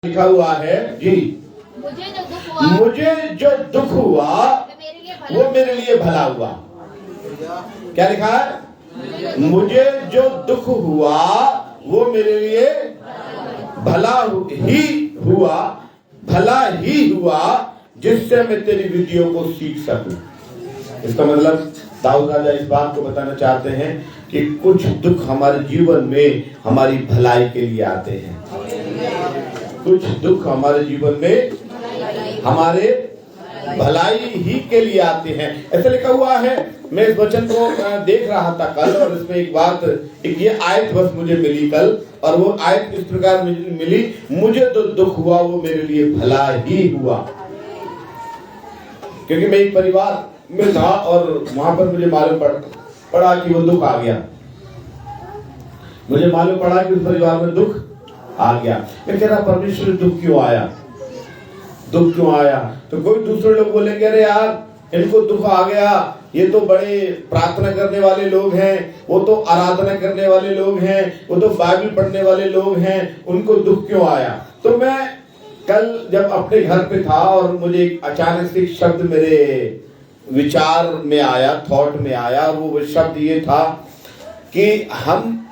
लिखा हुआ है जी, मुझे जो दुख हुआ वो मेरे लिए भला हुआ। क्या लिखा है? मुझे जो दुख हुआ वो मेरे लिए भला ही हुआ, जिससे मैं तेरी विधियों को सीख सकूं। इसका मतलब दाऊद राजा इस बात को बताना चाहते हैं कि कुछ दुख हमारे जीवन में हमारी भलाई के लिए आते हैं। कुछ दुख हमारे जीवन में हमारे भलाई ही के लिए आते हैं, ऐसा लिखा हुआ है। मैं इस वचन को देख रहा था कल, और इसमें एक ये आयत बस मुझे मिली कल, और वो आयत इस प्रकार मिली, मुझे तो दुख हुआ वो मेरे लिए भला ही हुआ। क्योंकि मैं एक परिवार में था और वहां पर मुझे मालूम पड़ा कि वो दुख आ गया। मुझे मालूम पड़ा कि उस परिवार में दुख आ गया। मैं कह रहा परमेश्वर दुख क्यों आया, दुख क्यों आया? तो कोई दूसरे लोग बोलेंगे अरे यार इनको दुख आ गया, ये तो बड़े प्रार्थना करने वाले लोग हैं, वो तो आराधना करने वाले लोग हैं, वो तो बाइबल पढ़ने वाले लोग हैं, उनको दुख क्यों आया? तो मैं कल जब अपने घर पे था और मुझे अचानक से एक शब्द मेरे विचार में आया, थॉट में आया, और वो शब्द ये था कि हम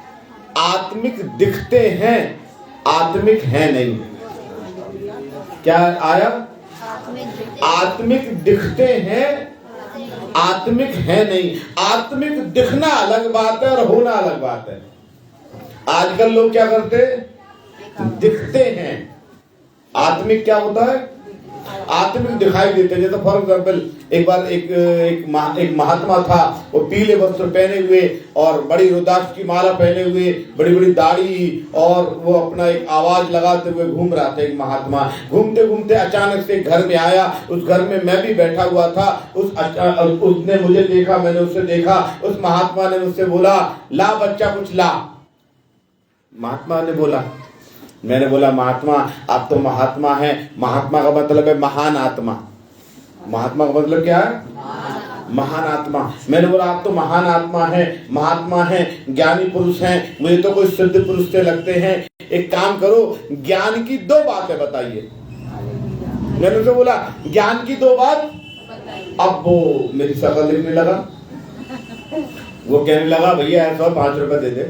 आत्मिक दिखते हैं, आत्मिक है नहीं। क्या आया? आत्मिक दिखते हैं, आत्मिक है नहीं। आत्मिक दिखना अलग बात है और होना अलग बात है। आजकल लोग क्या करते? दिखते हैं। आत्मिक क्या होता है? आत्मिक दिखाई देते हैं। जैसे फॉर एग्जाम्पल एक बार एक महात्मा था, वो पीले वस्त्र पहने हुए और बड़ी रुद्राक्ष की माला पहने हुए, बड़ी बड़ी दाढ़ी, और वो अपना एक आवाज लगाते हुए घूम रहा था। एक महात्मा घूमते घूमते अचानक से घर में आया। उस घर में मैं भी बैठा हुआ था। उसने मुझे देखा, मैंने उससे देखा। उस महात्मा ने मुझसे बोला, ला बच्चा कुछ ला। महात्मा ने बोला, मैंने बोला महात्मा आप तो महात्मा हैं। महात्मा का मतलब है महान आत्मा। महात्मा का मतलब क्या है? महान आत्मा। मैंने बोला आप तो महान आत्मा हैं, महात्मा हैं, ज्ञानी पुरुष हैं, मुझे तो कोई सिद्ध पुरुष से लगते हैं। एक काम करो, ज्ञान की 2 बातें बताइए। मैंने उसे बोला ज्ञान की 2 बात। अब वो मेरी शक्ल लिखने लगा। वो कहने लगा भैया ऐसा 5 रुपए दे दे।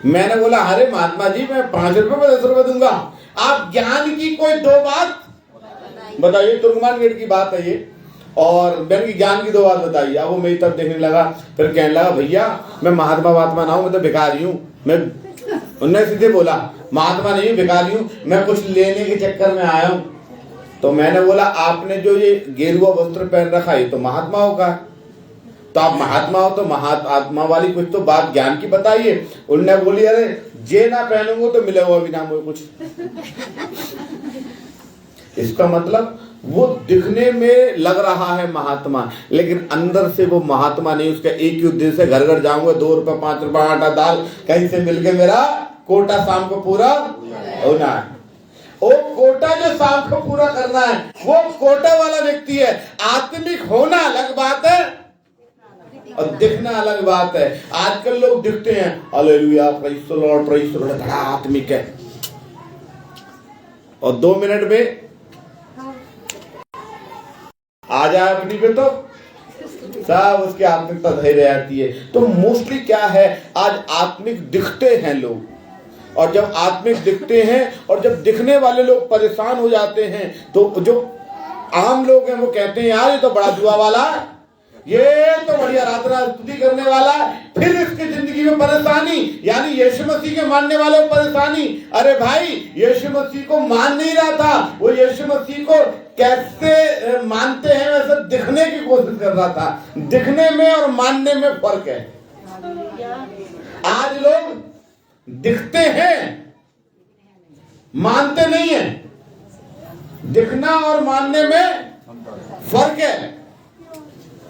मैंने बोला अरे महात्मा जी मैं 5 रुपए में 10 रुपए दूंगा, आप ज्ञान की कोई 2 बात बताइए। तुर्कमान गेट की बात है ये, और मैंने ज्ञान की 2 बात बताई। अब वो मेरी तरफ देखने लगा, फिर कहने लगा भैया मैं महात्मा ना हूं, मैं तो भिखारी हूं। मैं उन्होंने सीधे बोला महात्मा नहीं भिखारी हूं, मैं कुछ लेने के चक्कर में आया हूं। तो मैंने बोला आपने जो ये गेरुआ वस्त्र पहन रखा है तो महात्माओं का, तो आप महात्मा हो तो महात्मा वाली कुछ तो बात ज्ञान की बताइए। उन्होंने बोली अरे जे ना पहनूंगा तो मिलेगा भी ना मुझे कुछ। इसका मतलब वो दिखने में लग रहा है महात्मा, लेकिन अंदर से वो महात्मा नहीं। उसका एक ही उद्देश्य है, घर घर जाऊंगा, 2 रुपए 5 रुपए आटा दाल कहीं से मिलके मेरा कोटा शाम को पूरा होना है। वो कोटा जो शाम को पूरा करना है वो कोटा वाला व्यक्ति है। आत्मिक होना अलग बात है और दिखना अलग बात है। आजकल लोग दिखते हैं hallelujah praise the Lord praise the Lord, बड़ा आत्मिक है, और 2 मिनट में आ जाए अपनी पे तो सब उसकी आत्मिकता धैर्य आती है। तो मोस्टली क्या है, आज आत्मिक दिखते हैं लोग, और जब आत्मिक दिखते हैं और जब दिखने वाले लोग परेशान हो जाते हैं तो जो आम लोग हैं वो कहते हैं यार ये तो बड़ा दुआ वाला है, ये तो बढ़िया आराधना स्तुति करने वाला है, फिर इसकी जिंदगी में परेशानी, यानी यीशु मसीह के मानने वालों को परेशानी। अरे भाई यीशु मसीह को मान नहीं रहा था, वो यीशु मसीह को कैसे मानते हैं वैसे दिखने की कोशिश कर रहा था। दिखने में और मानने में फर्क है। आज लोग दिखते हैं मानते नहीं है। दिखना और मानने में फर्क है।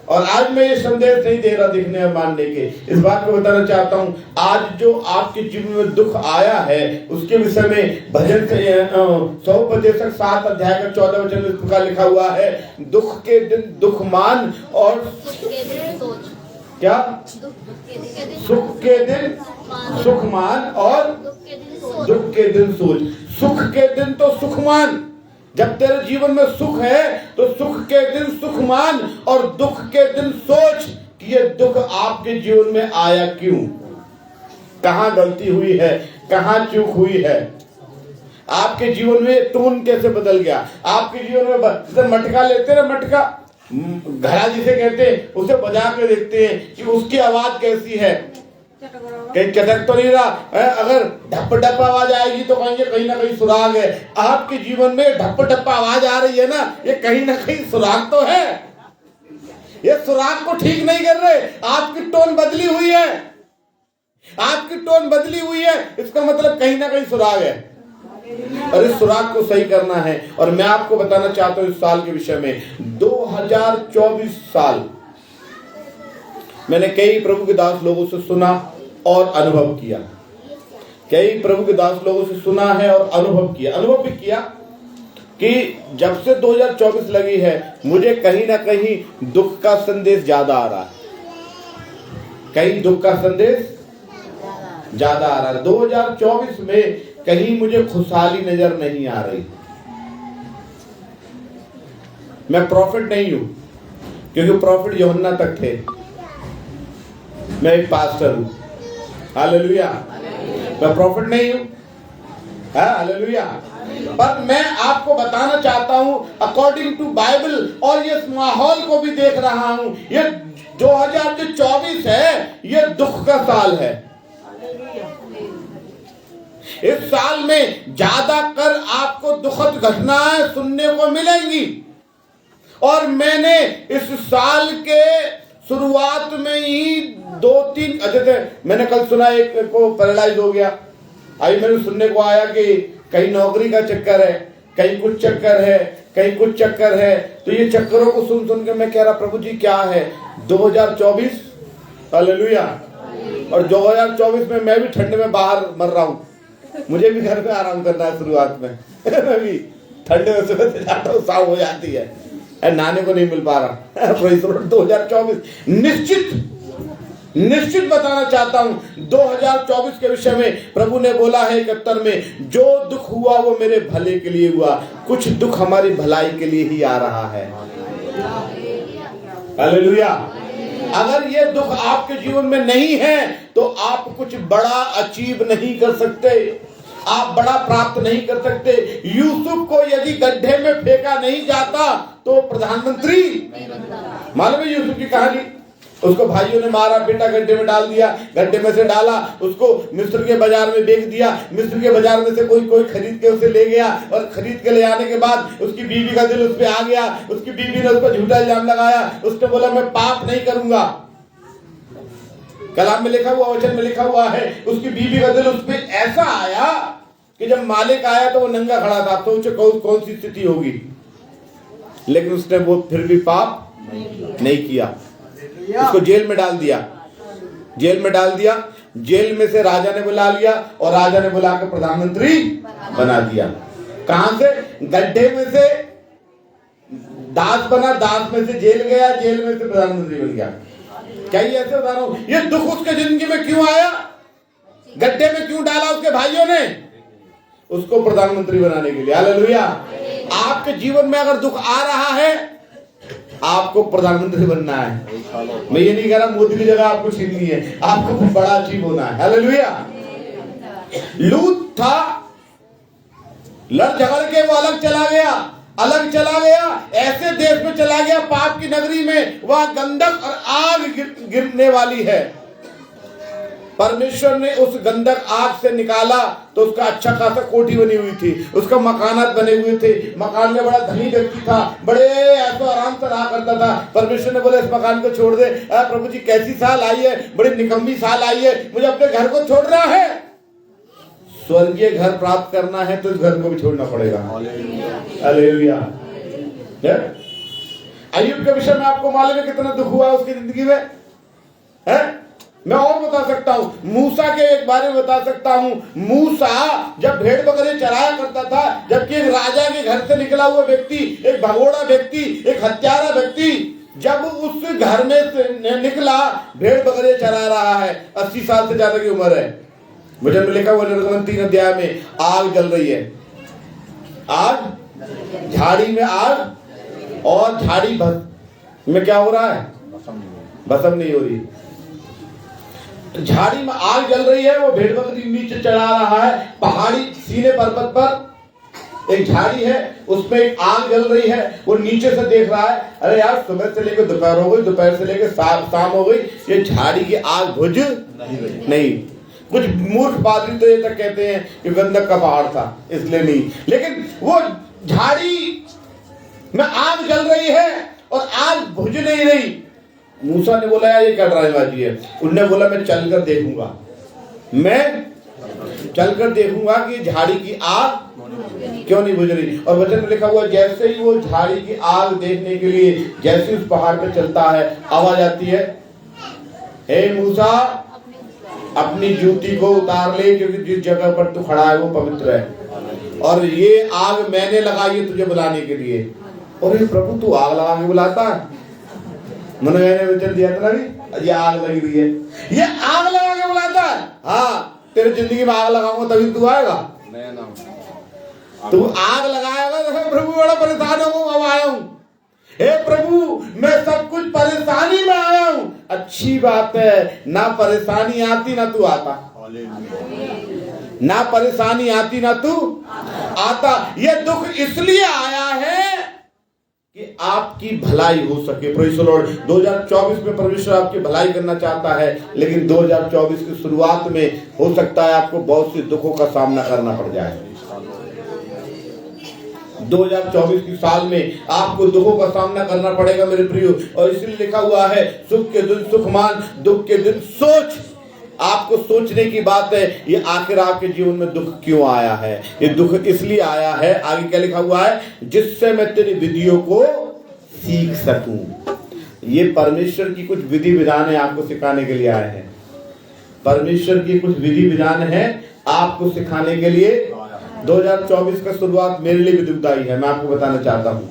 और आज मैं ये संदेश नहीं दे रहा दिखने और मानने के, इस बात को बताना चाहता हूं आज जो आपके जीवन में दुख आया है उसके विषय में भजन 100 7 अध्याय का 14 वचन में इस प्रकार लिखा हुआ है, दुख के दिन दुख मान और क्या सुख के दिन सुख मान और दुख के दिन सोच। सुख के दिन तो सुख मान, जब तेरे जीवन में सुख है तो सुख के दिन सुख मान, और दुख के दिन सोच कि ये दुख आपके जीवन में आया क्यों, कहां गलती हुई है, कहां चूक हुई है, आपके जीवन में टोन कैसे बदल गया, आपके जीवन में जैसे मटका लेते हैं, मटका घड़ा जिसे कहते हैं, उसे बजा के देखते हैं कि उसकी आवाज कैसी है, कहीं चटक तो नहीं रहा है। अगर ढप ढप आवाज आएगी तो कहेंगे कहीं ना कहीं सुराग है। आपके जीवन में ढप ढप आवाज आ रही है ना, ये कहीं ना कहीं सुराग तो है, ये सुराग को ठीक नहीं कर रहे, आपकी टोन बदली हुई है, आपकी टोन बदली हुई है, इसका मतलब कहीं ना कहीं सुराग है, और इस सुराग को सही करना है। और मैं आपको बताना चाहता हूं इस साल के विषय में, 2024 साल मैंने कई प्रभु के दास लोगों से सुना और अनुभव किया, कई प्रभु के दास लोगों से सुना है और अनुभव भी किया कि जब से 2024 लगी है मुझे कहीं ना कहीं दुख का संदेश ज्यादा आ रहा है, कहीं दुख का संदेश ज्यादा आ रहा है। 2024 में कहीं मुझे खुशहाली नजर नहीं आ रही। मैं प्रॉफिट नहीं हूं, क्योंकि प्रॉफिट यूहन्ना तक थे, मैं एक पास्टर हूं, हालेलुया। मैं प्रॉफिट नहीं हूं, हालेलुया, पर मैं आपको बताना चाहता हूं अकॉर्डिंग टू बाइबल, और ये माहौल को भी देख रहा हूं, ये 2024 है, ये दुख का साल है। इस साल में ज्यादातर आपको दुखद घटनाएं सुनने को मिलेंगी, और मैंने इस साल के शुरुआत में ही 2-3 मैंने कल सुना एक को पैरालाइज हो गया, अभी मेरे सुनने को आया कि कहीं नौकरी का चक्कर है, कहीं कुछ चक्कर है, कहीं कुछ चक्कर है। तो ये चक्करों को सुन सुन के मैं कह रहा प्रभु जी क्या है 2024, हालेलुया। और 2024 में मैं भी ठंड में बाहर मर रहा हूँ, मुझे भी घर में आराम करना है शुरुआत में मैं भी ठंड में सुबह से जाता हूँ, साव हो जाती है, नहाने को नहीं मिल पा रहा 2024 निश्चित बताना चाहता हूं 2024 के विषय में प्रभु ने बोला है 71 में, जो दुख हुआ वो मेरे भले के लिए हुआ, कुछ दुख हमारी भलाई के लिए ही आ रहा है, हालेलुया। अगर ये दुख आपके जीवन में नहीं है तो आप कुछ बड़ा अचीव नहीं कर सकते, आप बड़ा प्राप्त नहीं कर सकते। यूसुफ को यदि गड्ढे में फेंका नहीं जाता तो प्रधानमंत्री, मालूम है यूसुफ की कहानी, उसको भाइयों ने मारा पीटा, गड्ढे में डाल दिया, गड्ढे में से डाला, उसको मिस्र के बाजार में बेच दिया, मिस्र के बाजार में से कोई खरीद के उसे ले गया, और खरीद के ले आने के बाद उसकी बीवी का दिल उस पे आ गया, उसकी बीवी ने उस पर झूठा इल्जाम लगाया, उसने बोला मैं पाप नहीं करूंगा, कलाम में लिखा हुआ, वचन में लिखा हुआ है, उसकी बीवी का दिल उस पे ऐसा आया कि जब मालिक आया तो वो नंगा खड़ा था, तो उसे कौन सी स्थिति होगी, लेकिन उसने वो फिर भी पाप नहीं किया, उसको जेल में डाल दिया, जेल में से राजा ने बुला लिया, और राजा ने बुला कर प्रधानमंत्री बना दिया। कहां से? गड्ढे में से दास बना, दास में से जेल गया, जेल में से प्रधानमंत्री बन गया। क्या ये ऐसे बता रहा हूं? ये दुख उसके जिंदगी में क्यों आया? गड्ढे में क्यों डाला उसके भाइयों ने? उसको प्रधानमंत्री बनाने के लिए, हालेलुया। आपके जीवन में अगर दुख आ रहा है, आपको प्रधानमंत्री बनना है। मैं ये नहीं कह रहा मोदी की जगह आपको छीननी है, आपको कुछ बड़ा अचीव होना है, हालेलुया। लूत था, लड़ झगड़ के वो अलग चला गया, ऐसे देश में चला गया, पाप की नगरी में, वहां गंधक और आग गिरने वाली है। परमेश्वर ने उस गंधक आग से निकाला तो उसका अच्छा खासा कोठी बनी हुई थी, उसका मकानात बने हुए थे, मकान में बड़ा धनी व्यक्ति था, बड़े ऐसे आराम से रहा करता था। परमेश्वर ने बोला इस मकान को छोड़ दे। प्रभु जी कैसी साल आई है, बड़ी निकम्मी साल आई है, मुझे अपने घर को छोड़ना है। स्वर्गीय घर प्राप्त करना है तो इस घर को भी छोड़ना पड़ेगा, हालेलुया। अय्यूब के विषय में आपको मालूम है कितना दुख हुआ उसकी जिंदगी में, है? मैं और बता सकता हूं, मूसा के एक बारे में बता सकता हूं। मूसा जब भेड़ बकरे चराया करता था, जबकि एक राजा के घर से निकला हुआ व्यक्ति, एक भगोड़ा व्यक्ति, एक हत्यारा व्यक्ति, जब उस घर में से निकला, भेड़ बकरे चरा रहा है, 80 साल से ज्यादा की उम्र है। वचन में लिखा हुआ निर्गमन 3 अध्याय में आग जल रही है, आग, झाड़ी में आग, और झाड़ी में क्या हो रहा है, भस्म नहीं हो रही। तो झाड़ी में आग जल रही है, वो भेड़ बकरी नीचे चढ़ा रहा है, पहाड़ी सीने पर्वत पर एक झाड़ी है, उसमें एक आग जल रही है, वो नीचे से देख रहा है, अरे यार सुबह से लेकर दोपहर हो गई, दोपहर से लेकर शाम हो गई, ये झाड़ी की आग बुझ नहीं। कुछ मूर्ख पादरी तो ये तक कहते हैं कि गंधक का पहाड़ था इसलिए नहीं, लेकिन वो झाड़ी में आग जल रही है और आग बुझ नहीं रही। मूसा ने बोला यार ये क्या ड्रामेबाजी है। उन्होंने बोला मैं चलकर देखूंगा, मैं चलकर देखूंगा कि झाड़ी की आग क्यों नहीं बुझ रही। और वचन में लिखा हुआ जैसे ही वो झाड़ी की आग देखने के लिए जैसे उस पहाड़ पे चलता है, आवाज आती है, हे मूसा अपनी जूती को उतार ले, क्योंकि जिस जगह पर तू खड़ा है वो पवित्र है, और ये आग मैंने लगाई है तुझे बुलाने के लिए। और ये प्रभु तू आग लगा के बुलाता है? मैंने वचन दिया था ना, ये आग लगी हुई है, ये आग लगा के बुलाता है। हाँ, तेरे जिंदगी में आग लगाऊंगा तभी तू आएगा, तू आग लगाएगा तो प्रभु बड़ा परेशान हूँ, अब आया हूँ। हे प्रभु मैं सब कुछ परेशानी में आया हूँ। अच्छी बात है, ना परेशानी आती ना तू आता, ना परेशानी आती ना तू आता। ये दुख इसलिए आया है कि आपकी भलाई हो सके। Praise the Lord. 2024 में परमेश्वर आपकी भलाई करना चाहता है, लेकिन 2024 की शुरुआत में हो सकता है आपको बहुत सी दुखों का सामना करना पड़ जाए। 2024 की साल में आपको दुखों का सामना करना पड़ेगा मेरे प्रियो, और इसलिए लिखा हुआ है सुख के दिन सुख मान, दुख के दिन सोच। आपको सोचने की बात है, ये आखिर आपके जीवन में दुख क्यों आया है। ये दुख इसलिए आया है, आगे क्या लिखा हुआ है, जिससे मैं तेरी विधियों को सीख सकूं। ये परमेश्वर की कुछ विधि विधान है, आपको सिखाने के लिए आए हैं। परमेश्वर की कुछ विधि विधान है आपको सिखाने के लिए। 2024 का शुरुआत मेरे लिए भी दुखदाई है, मैं आपको बताना चाहता हूं,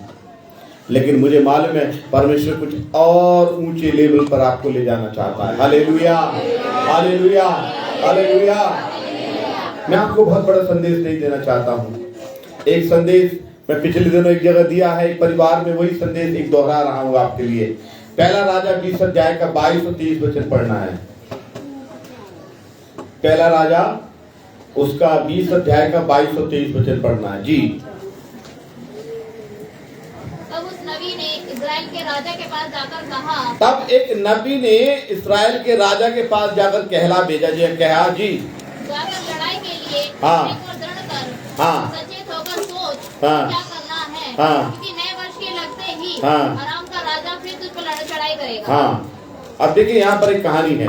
लेकिन मुझे मालूम है परमेश्वर कुछ और ऊंचे लेवल पर आपको ले जाना चाहता है। Hallelujah, hallelujah, hallelujah. मैं आपको बहुत बड़ा संदेश नहीं देना चाहता हूं। एक संदेश मैं पिछले दिनों एक जगह दिया है, एक परिवार में, वही संदेश एक दोहरा रहा हूं आपके लिए। पहला राजा 20 अध्याय का 22 और 30 वचन पढ़ना है। पहला राजा उसका 20 अध्याय का 22 और 23 वचन पढ़ना है जी। तब उस नबी ने इस्राएल के राजा के पास जाकर कहा, तब एक नबी ने इस्राएल के राजा के पास जाकर कहला भेजा जी, कहा जी जाकर लड़ाई के लिए हाँ, को दृढ़ कर, हाँ, सचेत होकर सोच हाँ, क्या करना है, हाँ, क्योंकि नए वर्ष के लगते ही हाँ, आराम का राजा फिर तुझ पर चढ़ाई करेगा। हाँ। अब देखिए यहाँ पर एक कहानी है।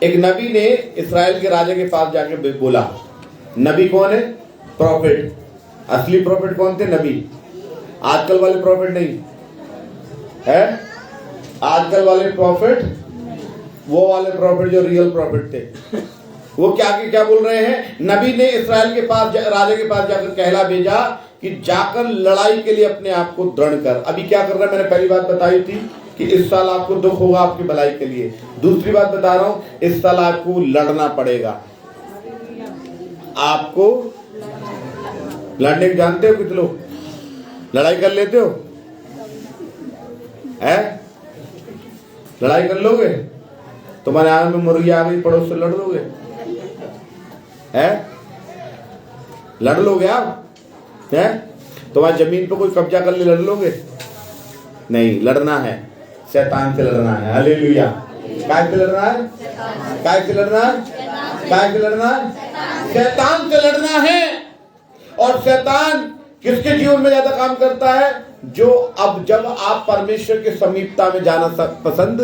एक नबी ने इस्राएल के राजा के पास जाके बोला। नबी कौन है? प्रॉफिट। असली प्रॉफिट कौन थे? नबी। आजकल वाले प्रॉफिट नहीं है। आजकल वाले प्रॉफिट वो वाले प्रॉफिट जो रियल प्रॉफिट थे, वो क्या बोल रहे हैं। नबी ने इस्राएल के पास राजा के पास जाकर कहला भेजा कि जाकर लड़ाई के लिए अपने आप को दृढ़ कर। अभी क्या कर रहा है, मैंने पहली बात बताई थी कि इस साल आपको दुख होगा आपकी भलाई के लिए। दूसरी बात बता रहा हूं, इस साल आपको लड़ना पड़ेगा। आपको लड़ने को जानते हो? कितने लोग लड़ाई कर लेते हो? है? लड़ाई कर लोगे? तुम्हारे आंगन में मुर्गी आ गई, पड़ोस से लड़ लोगे? है? लड़ लोगे आप? है? तुम्हारी जमीन पर कोई कब्जा कर ले, लड़ लोगे? नहीं, लड़ना है, शैतान से लड़ना है। हालेलुया। काय से लड़ना है? काय से लड़ना है? काय से लड़ना है? शैतान से लड़ना है। और शैतान किसके जीवन में ज्यादा काम करता है? जब आप परमेश्वर के समीपता में जाना पसंद,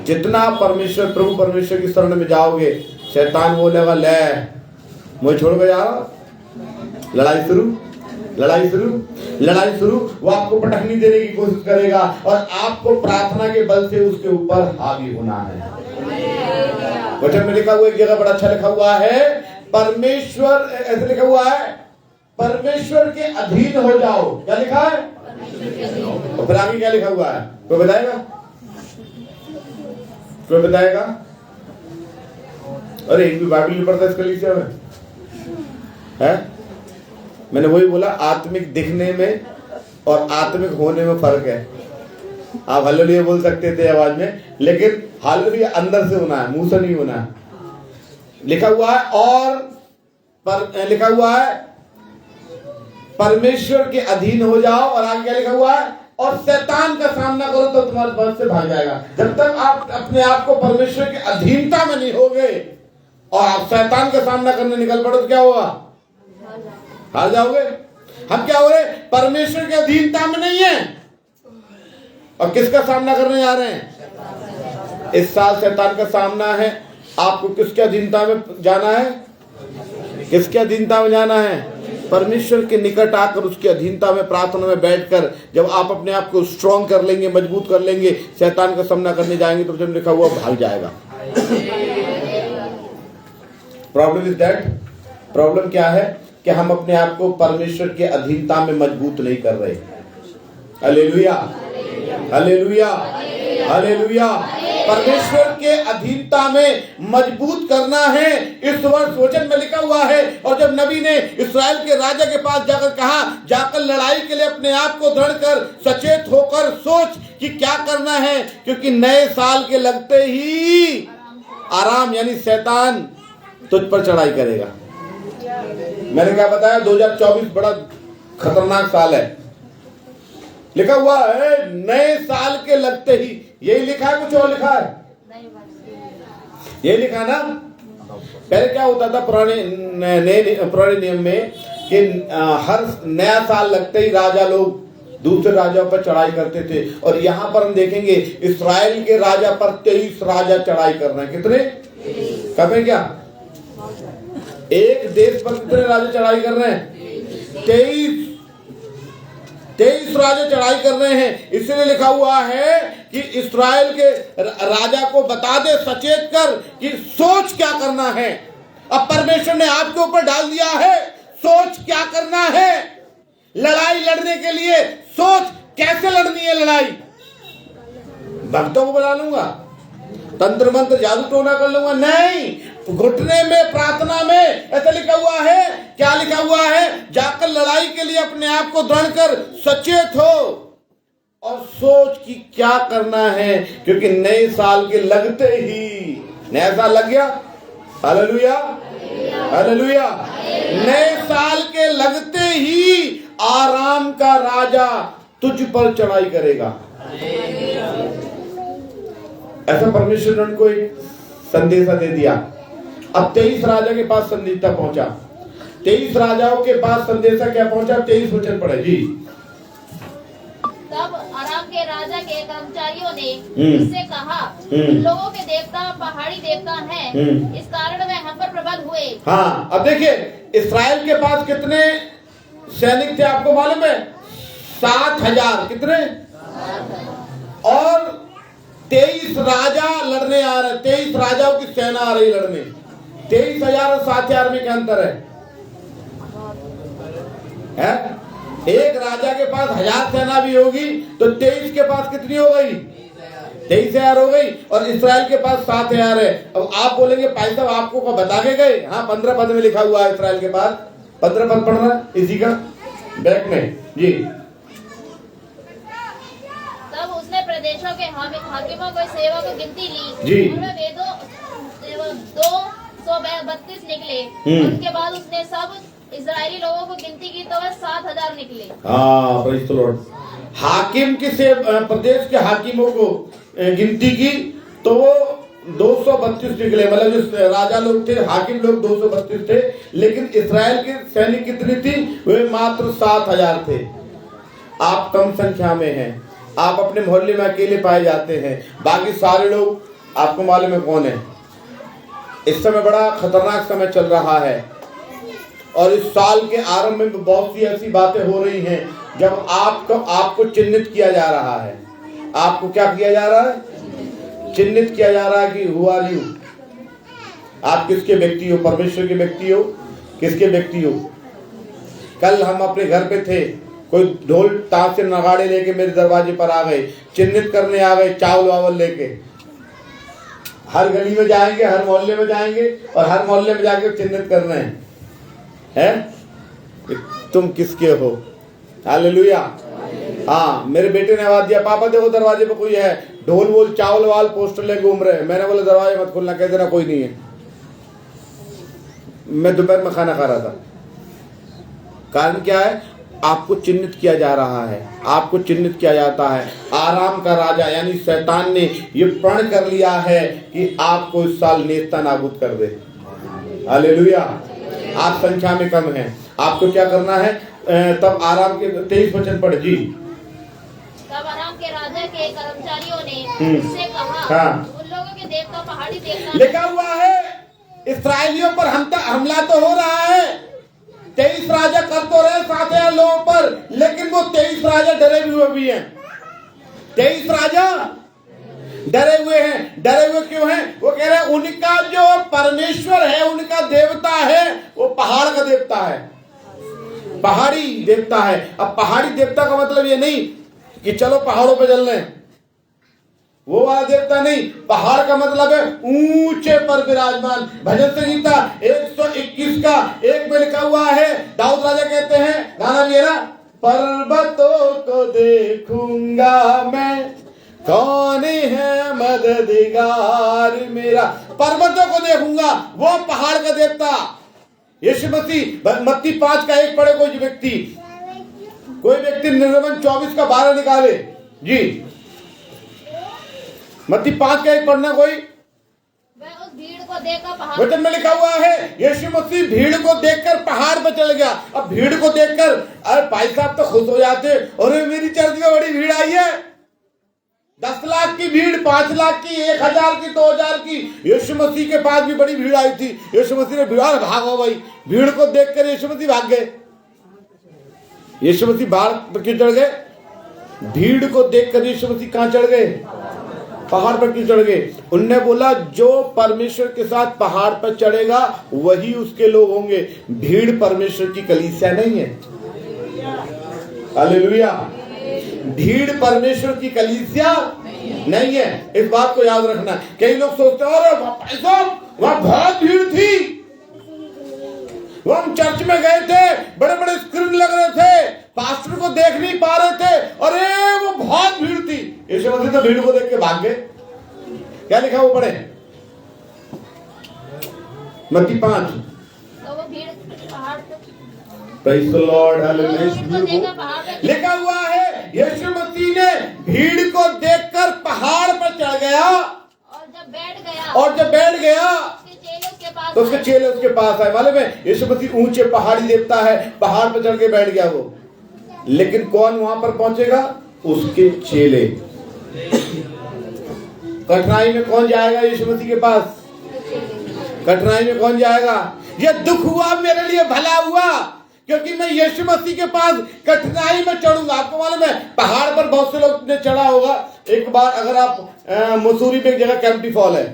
जितना आप प्रभु परमेश्वर की शरण में जाओगे, शैतान बोलेगा ले मुझे छोड़ के जा रहा। लड़ाई शुरू। वो आपको पटकनी देने की कोशिश करेगा और आपको प्रार्थना के बल से उसके ऊपर हावी होना है। वचन में लिखा हुआ एक जगह बड़ा अच्छा लिखा हुआ है, परमेश्वर ऐसे लिखा हुआ है, परमेश्वर के अधीन हो जाओ। क्या लिखा है? और फिर आगे क्या लिखा हुआ है? कोई बताएगा? कोई बताएगा? अरे एक भी बाइबल नहीं पढ़ता इस कलीसिया में है? मैंने वही बोला, आत्मिक दिखने में और आत्मिक होने में फर्क है। आप हालेलुया बोल सकते थे आवाज में, लेकिन हालेलुया अंदर से होना है, मुंह से नहीं होना है। लिखा हुआ है और लिखा हुआ है परमेश्वर के अधीन हो जाओ, और आगे क्या लिखा हुआ है? और शैतान का सामना करो तो तुम्हारे पास से भाग जाएगा। जब तक आप अपने आप को परमेश्वर की अधीनता में नहीं होगे और आप शैतान का सामना करने निकल पड़ो तो क्या होगा? हार जाओगे। हम क्या हो रहे? परमेश्वर की अधीनता में नहीं है और किसका सामना करने जा रहे हैं? इस साल शैतान का सामना है। आपको किसके अधीनता में जाना है? किसके अधीनता में जाना है? परमेश्वर के निकट आकर उसकी अधीनता में, प्रार्थना में बैठकर जब आप अपने आप को स्ट्रॉन्ग कर लेंगे, मजबूत कर लेंगे, शैतान का सामना करने जाएंगे तो जब लिखा हुआ भाग जाएगा। प्रॉब्लम इज दैट, प्रॉब्लम क्या है कि हम अपने आप को परमेश्वर के अधीनता में मजबूत नहीं कर रहे। Hallelujah, hallelujah, hallelujah. परमेश्वर के अधीनता में मजबूत करना है। इस वर्ष वचन में लिखा हुआ है, और जब नबी ने इस्राएल के राजा के पास जाकर कहा, जाकर लड़ाई के लिए अपने आप को दृढ़ कर, सचेत होकर सोच कि क्या करना है, क्योंकि नए साल के लगते ही आराम यानी शैतान तुझ पर चढ़ाई करेगा। मैंने क्या बताया? 2024 बड़ा खतरनाक साल है। लिखा हुआ है नए साल के लगते ही, यही लिखा है? कुछ और लिखा है? ये लिखा ना। पहले क्या होता था पुराने नियम में कि हर नया साल लगते ही राजा लोग दूसरे राजाओं पर चढ़ाई करते थे, और यहां पर हम देखेंगे इस्राएल के राजा पर 23 राजा चढ़ाई कर रहे हैं। कितने? कब है क्या? एक देश पर कितने राजा चढ़ाई कर रहे हैं? 23 राजा चढ़ाई कर रहे हैं। इसलिए लिखा हुआ है कि इस्राएल के राजा को बता दे, सचेत कर कि सोच क्या करना है। अब परमेश्वर ने आपके ऊपर डाल दिया है, सोच क्या करना है। लड़ाई लड़ने के लिए सोच कैसे लड़नी है लड़ाई। भक्तों को बना लूंगा, तंत्र मंत्र जादू टोना कर लूंगा? नहीं, घुटने में, प्रार्थना में। ऐसा लिखा हुआ है। क्या लिखा हुआ है? जाकर लड़ाई के लिए अपने आप को दृढ़ कर, सचेत हो और सोच कि क्या करना है, क्योंकि नए साल के लगते ही, नया साल लग गया। Hallelujah, hallelujah. नए साल के लगते ही आराम का राजा तुझ पर चढ़ाई करेगा। ऐसा परमेश्वर ने उनको एक संदेशा दे दिया। अब 23 राजा के पास संदेशा पहुंचा। 23 राजाओं के पास संदेशा क्या पहुंचा? 23 वचन पढ़े जी। तब अराम के राजा के कर्मचारियों ने उससे कहा, लोगों के देवता पहाड़ी देवता हैं, इस कारण वे हम पर प्रबल हुए। हाँ, अब देखिए इस्राएल के पास कितने सैनिक थे आपको मालूम है? 7,000। कितने? और 23 राजा लड़ने आ रहे। 23 राजाओं की सेना आ रही लड़ने। 23,000 और 7,000 में क्या अंतर है? एक राजा के पास 1000 सेना भी होगी तो 23 के पास कितनी हो गई? 23,000 हो गई, और इस्राएल के पास 7,000 है। अब आप बोलेंगे भाई साहब आपको को बता के गए? हाँ, 15 पद में लिखा हुआ है इस्राएल के पास। 15 पद पढ़ रहा है इसी का बैक में जी। तब उसने प्रदेशों के हाकिमों को सेवा को गिनती ली जी। उनमें वे 232 निकले। उनके बाद उसने सब इजरायली लोगों को गिनती की तो वह 7,000 निकले। हाँ, प्रेज़ द लॉर्ड। हाकिम के से प्रदेश के हाकिमों को गिनती की तो वो 232 निकले। मतलब जो राजा लोग थे, हाकिम लोग 232 थे, लेकिन इस्राएल के सैनिक कितनी थी? वे मात्र 7,000 थे। आप कम संख्या में हैं। आप अपने मोहल्ले में अकेले पाए जाते हैं, बाकी सारे लोग आपको मालूम है कौन है। इस समय बड़ा खतरनाक समय चल रहा है, और इस साल के आरंभ में बहुत सी ऐसी बातें हो रही हैं जब आपको चिन्हित किया जा रहा है। आपको क्या किया जा रहा है? चिन्हित किया जा रहा है कि हु आर यू, आप किसके व्यक्ति हो? परमेश्वर के व्यक्ति हो? किसके व्यक्ति हो? कल हम अपने घर पे थे, कोई ढोल ताशे नगाड़े लेके मेरे दरवाजे पर आ गए, चिन्हित करने आ गए, चावल वावल लेके। हर गली में जाएंगे, हर मोहल्ले में जाएंगे और हर मोहल्ले में जाके चिन्हित करना है कि तुम किसके हो। हालेलुया। हाँ, मेरे बेटे ने आवाज दिया, पापा देखो दरवाजे पे कोई है, ढोल वोल चावल वाल पोस्टर ले घूम रहे हैं। मैंने बोला दरवाजे मत खोलना, कह देना कोई नहीं है। मैं दोपहर में खाना खा रहा था। कारण क्या है? आपको चिन्हित किया जा रहा है, आपको चिन्हित किया जाता है। आराम का राजा यानी शैतान ने ये प्रण कर लिया है कि आपको इस साल नेस्ता नाबूद कर दे। हालेलुया। आप संख्या में कम हैं, आपको क्या करना है? तब आराम के 23 वचन पढ़ जी। तब आराम के राजा के कर्मचारियों ने उससे कहा, हाँ। उन लोगों के देवता पहाड़ी देवता लिखा हुआ है इस्राएलियों पर हमला तो हो रहा है। 23 राजा कर तो रहे 7,000 लोगों पर, लेकिन वो 23 राजा डरे हुए भी हैं। 23 राजा डरे हुए हैं। डरे हुए क्यों हैं? वो कह रहे हैं उनका जो परमेश्वर है, उनका देवता है, वो पहाड़ का देवता है, पहाड़ी देवता है। अब पहाड़ी देवता का मतलब ये नहीं कि चलो पहाड़ों पे चल रहे हैं, वो वाला देवता नहीं। पहाड़ का मतलब है ऊंचे पर विराजमान। भजन संहिता 121 का 1 में लिखा हुआ है, दाऊद राजा कहते हैं, गाना भी है ना, पर्वतों को देखूंगा मैं, कौन है मददगार मेरा। पर्वतों को देखूंगा, वो पहाड़ का देवता यीशु मसीह। मत्ती 5 का 1 पढ़े कोई व्यक्ति निर्गमन 24 का 12 निकाले जी। मत्ती 5 का 1 पढ़ना कोई। वह उस भीड़ को देखकर पहाड़, वचन में लिखा हुआ है यीशु मसीह भीड़ को देखकर पहाड़ पर चल गया। अब भीड़ को देखकर अरे भाई साहब तो खुश हो जाते, अरे मेरी चर्च में बड़ी भीड़ आई है। 10 लाख की भीड़, 5 लाख की, 1,000 की, 2,000 की। यीशु मसीह के पास भी बड़ी भीड़ आई थी। यीशु मसीह ने भीड़, भागो भाई। भीड़ को देखकर यीशु मसीह भाग गए। यीशु मसीह पहाड़ पर क्यों चढ़ गए? भीड़ को देखकर यीशु मसीह कहां चढ़ गए? पहाड़ पर क्यों चढ़ गए? उनने बोला जो परमेश्वर के साथ पहाड़ पर चढ़ेगा वही उसके लोग होंगे। भीड़ परमेश्वर की कलीसिया नहीं है। हालेलुया। भीड़ परमेश्वर की कलीसिया नहीं है। इस बात को याद रखना। कई लोग सोचते हैं अरे भाई साहब वहां बहुत भीड़ थी, वो हम चर्च में गए थे, बड़े बड़े स्क्रीन लग रहे थे, पास्टर को देख नहीं पा रहे थे, अरे वो बहुत भीड़ थी। यीशु मसीह तो भीड़ को देख के भाग गए। क्या लिखा वो पढ़े? मत्ती 5। तो वो भीड़ पहाड़ पर, प्रेज़ द लॉर्ड, हालेलुया। लिखा हुआ है यीशु मसीह ने भीड़ को देखकर पहाड़ पर चढ़ गया और जब बैठ गया तो उसके चेले उसके पास आए। मालूम है यीशु मसीह ऊंचे पहाड़ी देवता है, पहाड़ पर चढ़ के बैठ गया वो। लेकिन कौन वहां पर पहुंचेगा? उसके चेले। कठिनाई में कौन जाएगा यीशु मसीह के पास? कठिनाई में कौन जाएगा? ये दुख हुआ मेरे लिए भला हुआ क्योंकि मैं यीशु मसीह के पास कठिनाई में चढ़ूंगा। आपको मालूम है पहाड़ पर बहुत से लोग ने चढ़ा होगा। एक बार अगर आप मसूरी में एक जगह कैंपटी फॉल है,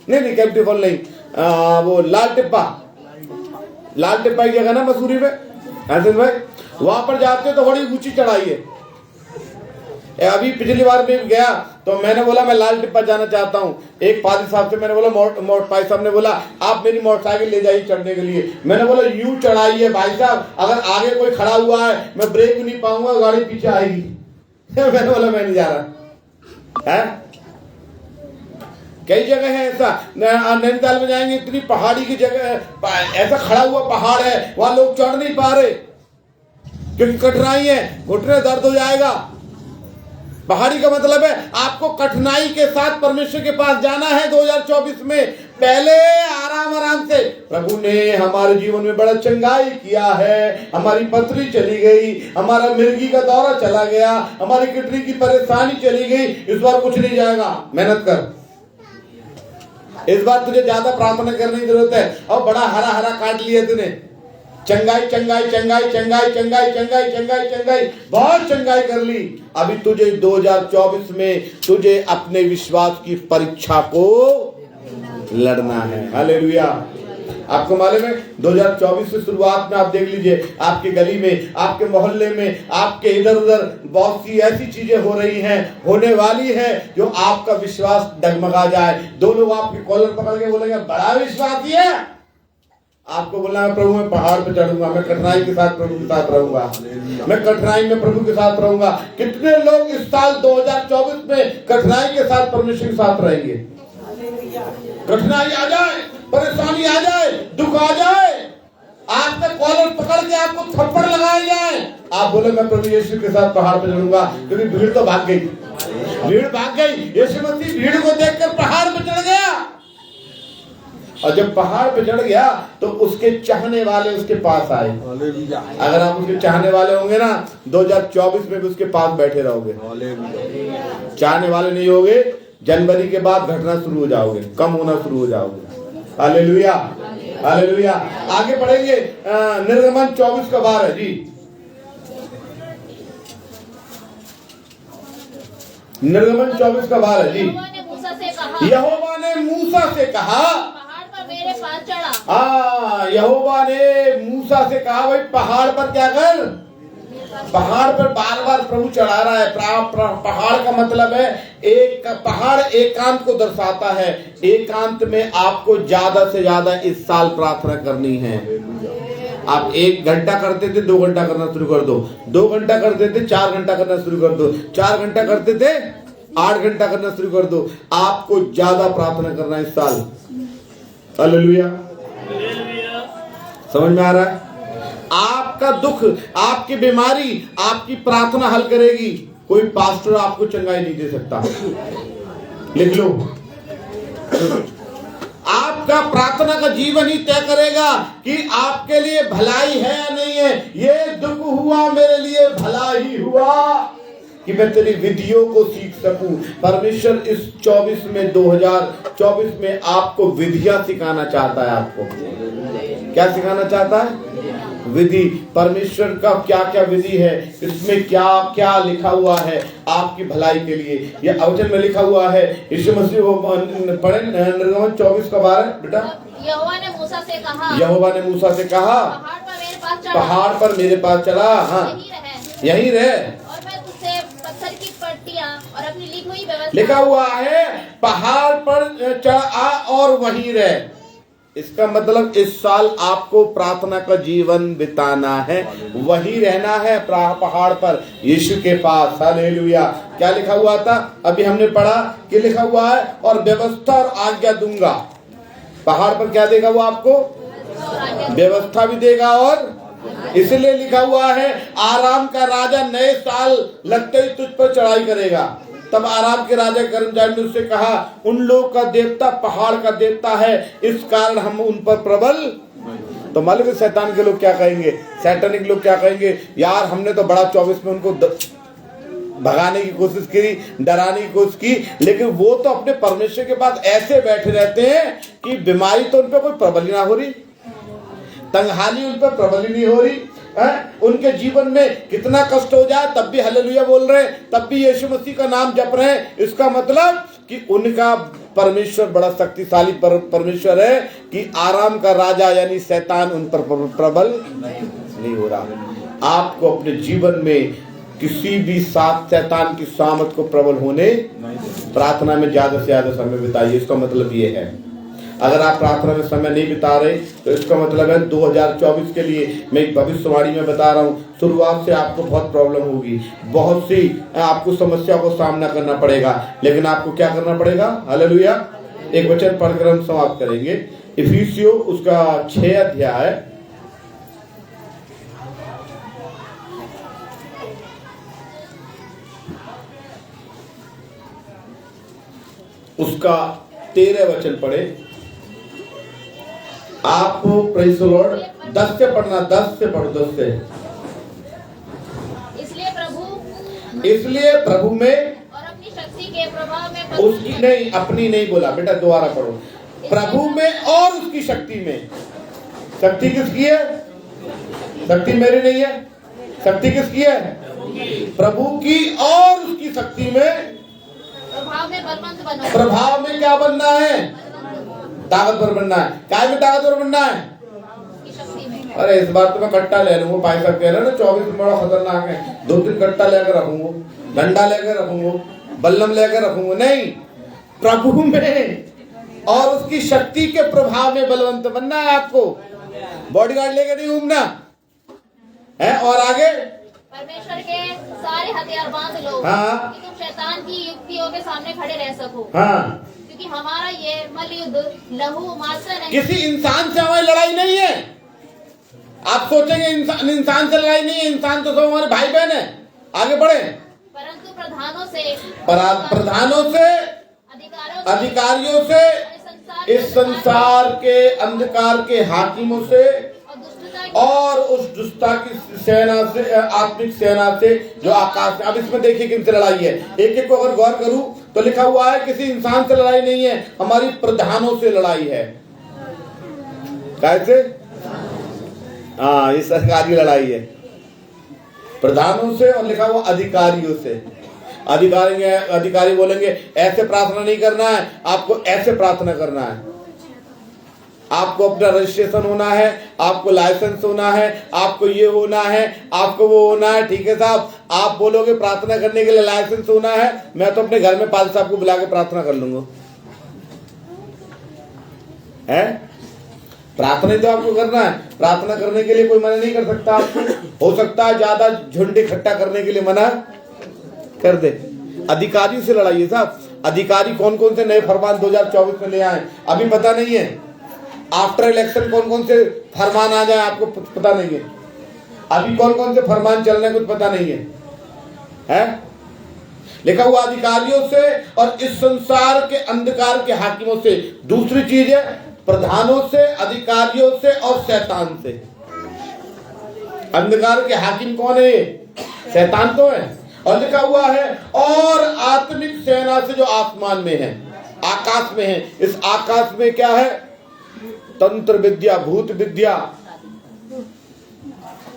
नहीं कैंपटी फॉल नहीं, वो लाल टिप्पा की जगह ना मसूरी में, हसन भाई, वहां पर जाते हो तो बड़ी ऊंची चढ़ाई है। अभी पिछली बार में गया तो मैंने बोला मैं लाल टिप्पा जाना चाहता हूँ। एक पादी साहब से मैंने बोला, भाई साहब ने बोला आप मेरी मोटरसाइकिल ले जाइए चढ़ने के लिए। मैंने बोला यूं चढ़ाई है भाई साहब, अगर आगे कोई खड़ा हुआ है मैं ब्रेक भी नहीं पाऊंगा, गाड़ी पीछे आएगी। मैंने बोला मैं नहीं जा रहा है। कई जगह है ऐसा, नैनीताल में जाएंगे इतनी पहाड़ी की जगह, ऐसा खड़ा हुआ पहाड़ है, वहां लोग चढ़ नहीं पा रहे क्योंकि कठिनाई है, घुटने दर्द हो जाएगा। पहाड़ी का मतलब है आपको कठिनाई के साथ परमेश्वर के पास जाना है 2024 में। पहले आराम से प्रभु ने हमारे जीवन में बड़ा चंगाई किया है, हमारी पथरी चली गई, हमारा मिर्गी का दौरा चला गया, हमारी किडनी की परेशानी चली गई। इस बार कुछ नहीं जाएगा, मेहनत कर। इस बार तुझे ज्यादा प्रार्थना करने की जरूरत है। और बड़ा हरा हरा काट लिया तूने, चंगाई चंगाई चंगाई चंगाई चंगाई चंगाई चंगाई चंगाई, बहुत चंगाई कर ली। अभी तुझे 2024 में तुझे अपने विश्वास की परीक्षा को लड़ना है। हालेलुया। आपको मालूम है 2024 से शुरुआत में आप देख लीजिए, आपके गली में, आपके मोहल्ले में, आपके इधर उधर बहुत सी ऐसी चीजें हो रही हैं, होने वाली है, जो आपका विश्वास डगमगा जाए। दो लोग आपके कॉलर पकड़ के बोलेंगे बड़ा विश्वासी है, आपको बोलना है प्रभु मैं पहाड़ पे चढ़ूंगा, मैं कठिनाई के साथ प्रभु के साथ रहूंगा, मैं कठिनाई में प्रभु के साथ रहूंगा। कितने लोग इस साल 2024 में कठिनाई के साथ परमेश्वर के साथ रहेंगे? कठिनाई आ जाए, परेशानी आ जाए, दुख आ जाए, आप तक कॉलर पकड़ के आपको थप्पड़ लगाए जाए, आप बोले मैं प्रभु यीशु के साथ पहाड़ पे चढ़ूंगा, क्योंकि भीड़ तो भाग गई, भीड़ भाग गई। यीशु मसीह भीड़ को देखकर पहाड़ पे चढ़ गया, और जब पहाड़ पे चढ़ गया तो उसके चाहने वाले उसके पास आए। अगर आप उसके चाहने वाले होंगे ना, 2024 में भी उसके पास बैठे रहोगे। चाहने वाले नहीं होगे, जनवरी के बाद घटना शुरू हो जाओगे, कम होना शुरू हो जाओगे। Hallelujah, hallelujah. आगे बढ़ेंगे, निर्गमन 24 का 12 है जी। निर्गमन 24 का 12 जी। यहोवा ने मूसा से कहा मेरे पास चढ़ा। यहोवा ने मूसा से कहा भाई पहाड़ पर क्या कर, पहाड़ पर बार बार प्रभु चढ़ा रहा है। पहाड़ का मतलब है एक पहाड़ एकांत को दर्शाता है। एकांत में आपको ज्यादा से ज्यादा इस साल प्रार्थना करनी है। आप 1 घंटा करते थे 2 घंटा करना शुरू कर दो, 2 घंटा करते थे 4 घंटा करना शुरू कर दो, 4 घंटा करते थे 8 घंटा करना शुरू कर दो। आपको ज्यादा प्रार्थना करना है इस साल। हालेलुया, समझ में आ रहा है? आपका दुख, आपकी बीमारी, आपकी प्रार्थना हल करेगी। कोई पास्टर आपको चंगाई नहीं दे सकता, लिख लो। आपका प्रार्थना का जीवन ही तय करेगा कि आपके लिए भलाई है या नहीं है। ये दुख हुआ मेरे लिए भला ही हुआ कि मैं तेरी विधियों को सीख सकूं। परमेश्वर इस 2024 में आपको विधियां सिखाना चाहता है। आपको क्या सिखाना चाहता है? विधि। परमेश्वर का क्या क्या विधि है, इसमें क्या क्या लिखा हुआ है आपकी भलाई के लिए। यह वचन में लिखा हुआ है। यीशु मसीह को पढ़े, निर्गमन 24 का 12 बेटा। यहोवा ने मूसा से कहा, यहोवा ने मूसा से कहा पहाड़ पर मेरे पास चला, हाँ यही रहे, और मैं तुझसे पत्थर की पट्टियां और अपनी लिखी हुई व्यवस्था। लिखा हुआ है पहाड़ पर चढ़ा और वहीं रहे। इसका मतलब इस साल आपको प्रार्थना का जीवन बिताना है, वही रहना है पहाड़ पर यीशु के पास। हालेलुया। क्या लिखा हुआ था? अभी हमने पढ़ा कि लिखा हुआ है और व्यवस्था और आज्ञा दूंगा। पहाड़ पर क्या देगा वो आपको? व्यवस्था भी देगा, और इसलिए लिखा हुआ है आराम का राजा नए साल लगते ही तुझ पर चढ़ाई करेगा। तब आराम के राजा कर्मचारी ने उससे कहा उन लोगों का देवता पहाड़ का देवता है, इस कारण हम उन पर प्रबल। तो मालूम है शैतान के लोग क्या कहेंगे, सैतानिक लोग क्या कहेंगे? यार हमने तो बड़ा 24 में उनको भगाने की कोशिश की, डराने की कोशिश की, लेकिन वो तो अपने परमेश्वर के पास ऐसे बैठे रहते हैं कि बीमारी तो उन पर कोई प्रबल ना हो रही, तंगहाली उन पर प्रबल नहीं हो रही है? उनके जीवन में कितना कष्ट हो जाए तब भी हालेलुया बोल रहे हैं, तब भी यीशु मसीह का नाम जप रहे हैं। इसका मतलब कि उनका परमेश्वर बड़ा शक्तिशाली परमेश्वर है कि आराम का राजा यानी शैतान उन पर प्रबल नहीं हो रहा। आपको अपने जीवन में किसी भी शैतान की सामर्थ को प्रबल होने, प्रार्थना में ज्यादा से ज्यादा समय बिताइए। इसका मतलब ये है अगर आप प्रार्थना में समय नहीं बिता रहे तो इसका मतलब है 2024 के लिए मैं एक भविष्यवाणी में बता रहा हूँ, शुरुआत से आपको बहुत प्रॉब्लम होगी, बहुत सी आपको समस्या को सामना करना पड़ेगा, लेकिन आपको क्या करना पड़ेगा? हालेलुया। एक वचन पढ़कर हम समाप्त करेंगे। इफिसियों उसका 6 अध्याय उसका 13 वचन पढ़े। आप प्रेज़ द लॉर्ड 10 से पढ़ना, 10 से पढ़ो, 10 से। इसलिए प्रभु में और अपनी शक्ति के प्रभाव में, उसकी नहीं, अपनी नहीं बोला बेटा, दोबारा पढ़ो। प्रभु में और उसकी शक्ति में। शक्ति किसकी है? शक्ति मेरी नहीं है, शक्ति किसकी है? प्रभु की और उसकी शक्ति में, प्रभाव में बलवंत बनो। प्रभाव में क्या बनना है? ताकतवर बनना है। काय में ताकतवर बनना है? की शक्ति में। अरे इस बार तो मैं कट्टा ले लूंगा, पाई सकते हैं ना 24 में बड़ा खतरनाक है, 2-3 कट्टा लेकर रखूंगा, डंडा लेकर रखूंगा, बल्लम लेकर रखूंगा। नहीं, प्रभु में और उसकी शक्ति के प्रभाव में बलवंत बनना है आपको। बॉडीगार्ड लेकर नहीं घूमना है। और आगे परमेश्वर के सारे हथियार बांध लो, हाँ। कि तुम शैतान की युक्तियों के सामने खड़े रह सको। हाँ, क्योंकि हमारा ये मल युद्ध लहू मांस से नहीं, किसी इंसान से हमारी लड़ाई नहीं है। आप सोचेंगे इंसान से लड़ाई नहीं है, इंसान तो सब हमारे भाई बहन है। आगे बढ़े। परंतु प्रधानों से, प्रधानों से, अधिकारियों से, इस संसार के अंधकार के हाकिमों से और उस दुष्टता की सेना से, आत्मिक सेना से जो आकाश में। अब इसमें देखिए किनसे लड़ाई है। एक एक को अगर गौर करूं तो लिखा हुआ है किसी इंसान से लड़ाई नहीं है, हमारी प्रधानों से लड़ाई है। कैसे? हाँ, ये सरकारी लड़ाई है, प्रधानों से, और लिखा हुआ अधिकारियों से। अधिकारी बोलेंगे ऐसे प्रार्थना नहीं करना है, आपको ऐसे प्रार्थना करना है। आपको अपना रजिस्ट्रेशन होना है, आपको लाइसेंस होना है, आपको ये होना है, आपको वो होना है। ठीक है साहब, आप बोलोगे प्रार्थना करने के लिए लाइसेंस होना है, मैं तो अपने घर में पाल साहब को बुला के प्रार्थना कर लूंगा। है? प्रार्थना तो आपको करना है। प्रार्थना करने के लिए कोई मना नहीं कर सकता आपको। हो सकता है ज्यादा झुंड इकट्ठा करने के लिए मना कर दे। अधिकारी से लड़ाई है साहब। अधिकारी कौन कौन से नए फरमान 2024 में ले आए अभी पता नहीं है। आफ्टर इलेक्शन कौन कौन से फरमान आ जाए आपको पता नहीं है। अभी कौन कौन से फरमान चल रहे हैं कुछ पता नहीं है, है? लिखा हुआ अधिकारियों से और इस संसार के अंधकार के हाकिमों से। दूसरी चीज है प्रधानों से, अधिकारियों से और शैतान से। अंधकार के हाकिम कौन है? शैतान तो है। और लिखा हुआ है और आत्मिक सेना से जो आसमान में है, आकाश में है। इस आकाश में क्या है? तंत्र विद्या, भूत विद्या।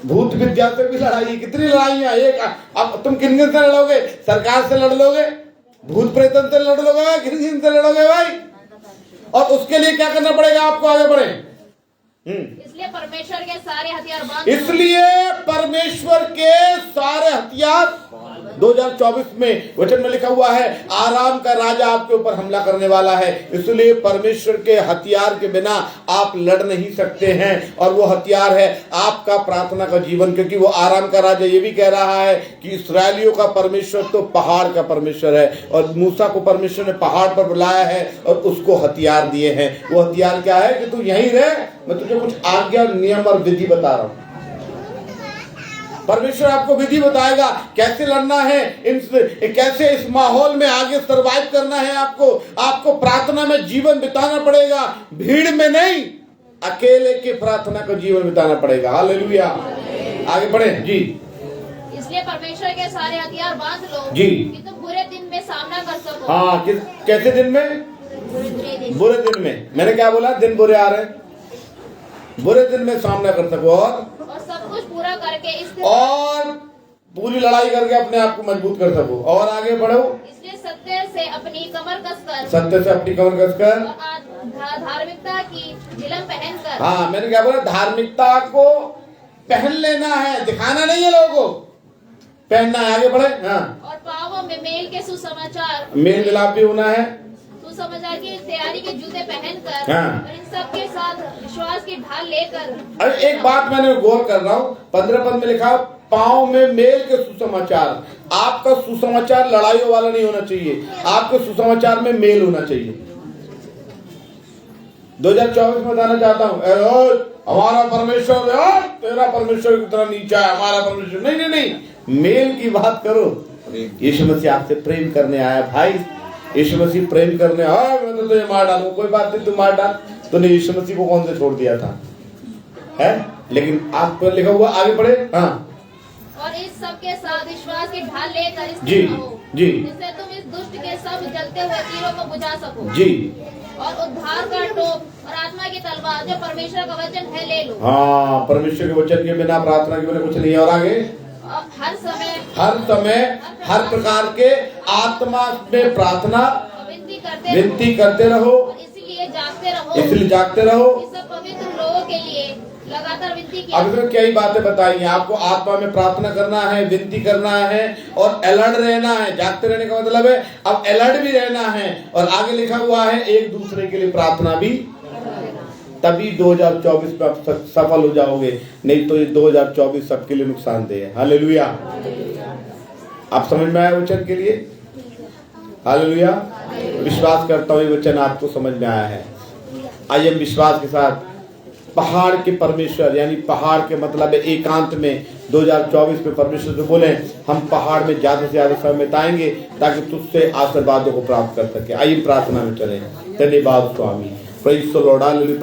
भूत विद्या से भी लड़ाई। कितनी लड़ाइयां एक। अब तुम किन किन से लड़ोगे? सरकार से लड़ लोगे, भूत प्रेतन से लड़ लोगे, किन किन से लड़ोगे भाई? और उसके लिए क्या करना पड़ेगा आपको? आगे बढ़े। इसलिए परमेश्वर के सारे हथियार बांध, इसलिए परमेश्वर के सारे हथियार 2024 में वचन में लिखा हुआ है आराम का राजा आपके ऊपर हमला करने वाला है। इसलिए परमेश्वर के हथियार के बिना आप लड़ नहीं सकते हैं। और वो हथियार है आपका प्रार्थना का जीवन। क्योंकि वो आराम का राजा ये भी कह रहा है कि इस्राएलियों का परमेश्वर तो पहाड़ का परमेश्वर है, और मूसा को परमेश्वर ने पहाड़ पर बुलाया है और उसको हथियार दिए हैं। वो हथियार क्या है कि तू यहीं रह, मैं तुझे कुछ आज्ञा, नियम और विधि बता रहा हूं। परमेश्वर आपको विधि बताएगा कैसे लड़ना है, कैसे इस माहौल में आगे सरवाइव करना है। आपको प्रार्थना में जीवन बिताना पड़ेगा, भीड़ में नहीं, अकेले के प्रार्थना का जीवन बिताना पड़ेगा। हालेलुया। आगे बढ़े जी। इसलिए परमेश्वर के सारे हथियार बांध लो जी, कि तुम बुरे दिन में सामना कर सको। हाँ, कैसे दिन में? बुरे दिन में। मैंने क्या बोला? दिन बुरे आ रहे हैं, बुरे दिन में सामना कर सको और सब कुछ पूरा करके और पूरी लड़ाई करके अपने आप को मजबूत कर सको और आगे बढ़ो। इसलिए सत्य से अपनी कमर कसकर, सत्य से अपनी कमर कसकर, धार्मिकता की झिलम पहनकर। हाँ, मैंने क्या बोला? धार्मिकता को पहन लेना है, दिखाना नहीं है लोगों को, पहनना है। आगे बढ़े। हाँ, और पावों में मेल के सुसमाचार, मेल मिलाप भी होना है। सुसमाचार की तैयारी के जूते पहनकर, हाँ, और इन सब के साथ विश्वास की ढाल लेकर। अरे एक बात मैंने गौर कर रहा हूँ, 15 पद में लिखा पाँव में मेल के सुसमाचार। आपका सुसमाचार लड़ाइयों वाला नहीं होना चाहिए, आपके सुसमाचार में मेल होना चाहिए। 2024 में बताना चाहता हूँ हमारा परमेश्वर, तेरा परमेश्वर कितना नीचा है, हमारा परमेश्वर। नहीं नहीं नहीं, मेल की बात करो। यीशु मसीह आपसे प्रेम करने आया भाई। यीशु मसीह प्रेम करने, मैं तो तुझे मार डालूं। कोई बात नहीं, तू मार डाल। तूने यीशु मसीह को कौन से छोड़ दिया था? है? लेकिन आपको लिखा हुआ, आगे बढ़े। हाँ, और इस सब के साथ विश्वास की ढाल लेकर जी जी, जिससे तुम इस दुष्ट के सब जलते हुए तीरों को बुझा सको जी, और उद्धार का टोप और आत्मा की तलवार जो परमेश्वर का वचन है ले लो। हाँ, परमेश्वर के वचन के बिना, प्रार्थना के बिना कुछ नहीं है। और आगे हर समय हर प्रकार के आत्मा में प्रार्थना विनती करते रहो। इसलिए जागते रहो, इसलिए जागते रहो। इस सब पवित्र लोगों के लिए लगातार विनती की। अब इसमें कई बातें बताई हैं आपको। आत्मा में प्रार्थना करना है, विनती करना है और अलर्ट रहना है। जागते रहने का मतलब है अब अलर्ट भी रहना है। और आगे लिखा हुआ है एक दूसरे के लिए प्रार्थना भी, तभी 2024 में आप सफल हो जाओगे, नहीं तो ये 2024 सबके लिए नुकसानदेह है। हालेलुया। आप समझ में आया वचन के लिए? हालेलुया। विश्वास करता हूँ ये वचन आपको समझ में आया है। आइए हम विश्वास के साथ पहाड़ के परमेश्वर, यानी पहाड़ के मतलब है एकांत में 2024 में परमेश्वर से बोले हम पहाड़ में ज्यादा से ज्यादा समय बिताएंगे ताकि तुझसे आशीर्वादों को प्राप्त कर सके। आइए प्रार्थना में चले। धन्यवाद स्वामी। Praise the Lord. हालेलुया।